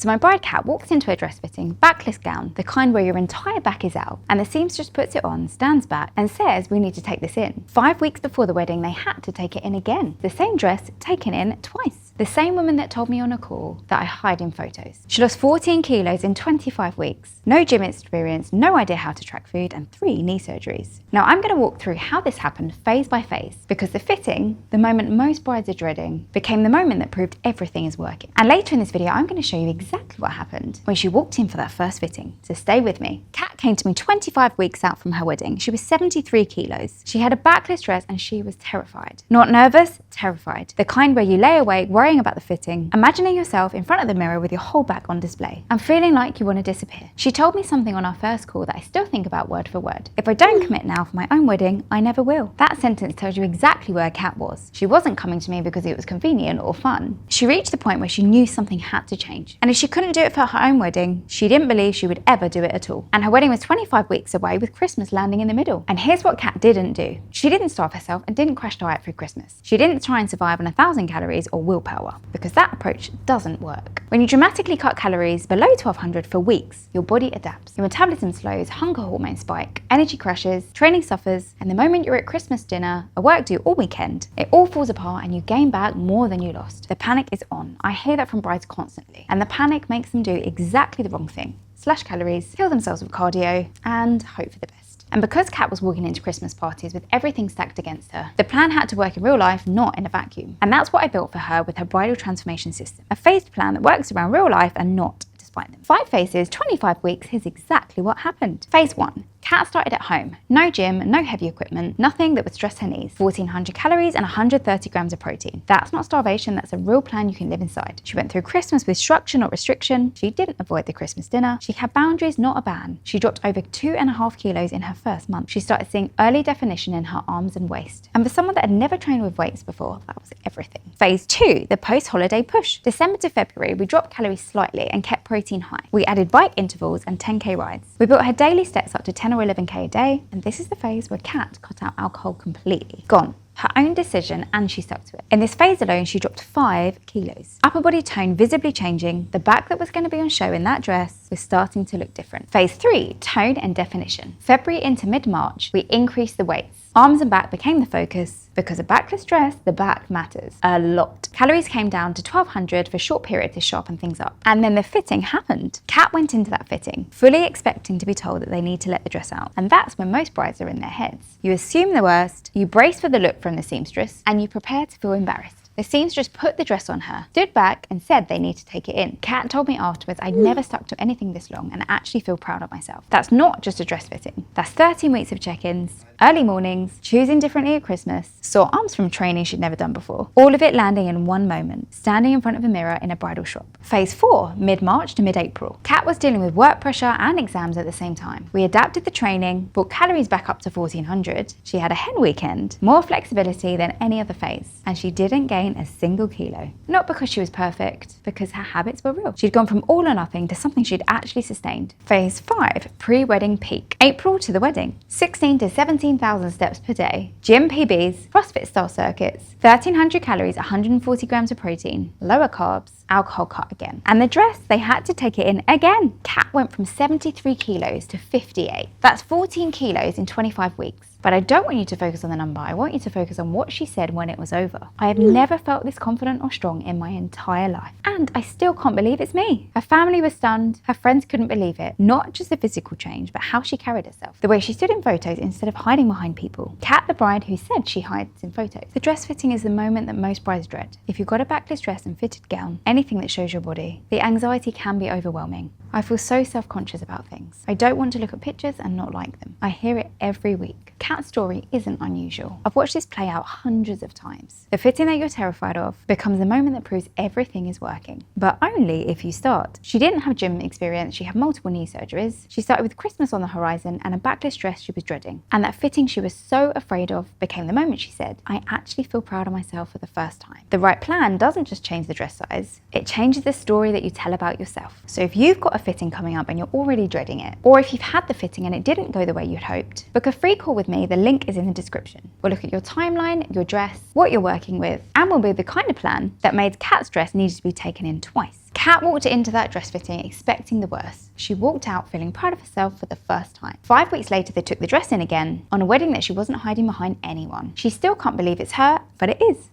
So my bride Kat walks into a dress fitting, backless gown, the kind where your entire back is out, and the seamstress puts it on, stands back, and says, "We need to take this in." 5 weeks before the wedding, they had to take it in again. The same dress taken in twice. The same woman that told me on a call that I hide in photos. She lost 14 kilos in 25 weeks. No gym experience, no idea how to track food, and 3 knee surgeries. Now I'm going to walk through how this happened phase by phase, because the fitting, the moment most brides are dreading, became the moment that proved everything is working. And later in this video, I'm going to show you exactly what happened when she walked in for that first fitting. So stay with me. Kat came to me 25 weeks out from her wedding. She was 73 kilos. She had a backless dress and she was terrified. Not nervous, terrified. The kind where you lay awake worrying about the fitting, imagining yourself in front of the mirror with your whole back on display, and feeling like you want to disappear. She told me something on our first call that I still think about word for word. If I don't commit now for my own wedding, I never will. That sentence tells you exactly where Kat was. She wasn't coming to me because it was convenient or fun. She reached the point where she knew something had to change. And if she couldn't do it for her own wedding, she didn't believe she would ever do it at all. And her wedding was 25 weeks away with Christmas landing in the middle. And here's what Kat didn't do. She didn't starve herself and didn't crash diet through Christmas. She didn't try and survive on 1,000 calories or willpower, because that approach doesn't work. When you dramatically cut calories below 1,200 for weeks, your body adapts. Your metabolism slows, hunger hormones spike, energy crashes, training suffers, and the moment you're at Christmas dinner, a work do all weekend, it all falls apart and you gain back more than you lost. The panic is on. I hear that from brides constantly. And the panic makes them do exactly the wrong thing. Slash calories, kill themselves with cardio, and hope for the best. And because Kat was walking into Christmas parties with everything stacked against her, the plan had to work in real life, not in a vacuum. And that's what I built for her with her bridal transformation system. A phased plan that works around real life and not despite them. 5 phases, 25 weeks, here's exactly what happened. Phase 1. Kat started at home. No gym, no heavy equipment, nothing that would stress her knees. 1,400 calories and 130 grams of protein. That's not starvation, that's a real plan you can live inside. She went through Christmas with structure, not restriction. She didn't avoid the Christmas dinner. She had boundaries, not a ban. She dropped over 2.5 kilos in her first month. She started seeing early definition in her arms and waist. And for someone that had never trained with weights before, that was everything. Phase 2, the post-holiday push. December to February, we dropped calories slightly and kept protein high. We added bike intervals and 10K rides. We built her daily steps up to 10 or 11K a day, and this is the phase where Kat cut out alcohol completely. Gone. Her own decision, and she stuck to it. In this phase alone, she dropped 5 kilos. Upper body tone visibly changing. The back that was going to be on show in that dress was starting to look different. Phase 3, tone and definition. February into mid-March, we increased the weights. Arms and back became the focus. Because a backless dress, the back matters a lot. Calories came down to 1,200 for a short period to sharpen things up. And then the fitting happened. Kat went into that fitting, fully expecting to be told that they need to let the dress out. And that's when most brides are in their heads. You assume the worst, you brace for the look from the seamstress, and you prepare to feel embarrassed. The seamstress put the dress on her, stood back and said they need to take it in. Kat told me afterwards I'd never stuck to anything this long and actually feel proud of myself. That's not just a dress fitting. That's 13 weeks of check-ins, early mornings, choosing differently at Christmas, sore arms from training she'd never done before. All of it landing in one moment, standing in front of a mirror in a bridal shop. Phase 4, mid-March to mid-April. Kat was dealing with work pressure and exams at the same time. We adapted the training, brought calories back up to 1,400. She had a hen weekend, more flexibility than any other phase, and she didn't gain a single kilo. Not because she was perfect, because her habits were real. She'd gone from all or nothing to something she'd actually sustained. Phase 5, pre-wedding peak. April to the wedding. 16 to 17,000 steps per day. Gym PBs, CrossFit style circuits, 1,300 calories, 140 grams of protein, lower carbs, alcohol cut again. And the dress, they had to take it in again. Kat went from 73 kilos to 58. That's 14 kilos in 25 weeks. But I don't want you to focus on the number. I want you to focus on what she said when it was over. I have never felt this confident or strong in my entire life. And I still can't believe it's me. Her family was stunned. Her friends couldn't believe it. Not just the physical change, but how she carried herself. The way she stood in photos instead of hiding behind people. Kat, the bride who said she hides in photos. The dress fitting is the moment that most brides dread. If you've got a backless dress and fitted gown, anything that shows your body, the anxiety can be overwhelming. I feel so self-conscious about things. I don't want to look at pictures and not like them. I hear it every week. Kat's story isn't unusual. I've watched this play out hundreds of times. The fitting that you're terrified of becomes the moment that proves everything is working, but only if you start. She didn't have gym experience, she had multiple knee surgeries. She started with Christmas on the horizon and a backless dress she was dreading. And that fitting she was so afraid of became the moment she said, I actually feel proud of myself for the first time. The right plan doesn't just change the dress size, it changes the story that you tell about yourself. So if you've got a fitting coming up and you're already dreading it, or if you've had the fitting and it didn't go the way you'd hoped, book a free call with me. The link is in the description. We'll look at your timeline, your dress, what you're working with, and we'll build the kind of plan that made Kat's dress needed to be taken in twice. Kat walked into that dress fitting expecting the worst. She walked out feeling proud of herself for the first time. 5 weeks later, they took the dress in again on a wedding that she wasn't hiding behind anyone. She still can't believe it's her, but it is.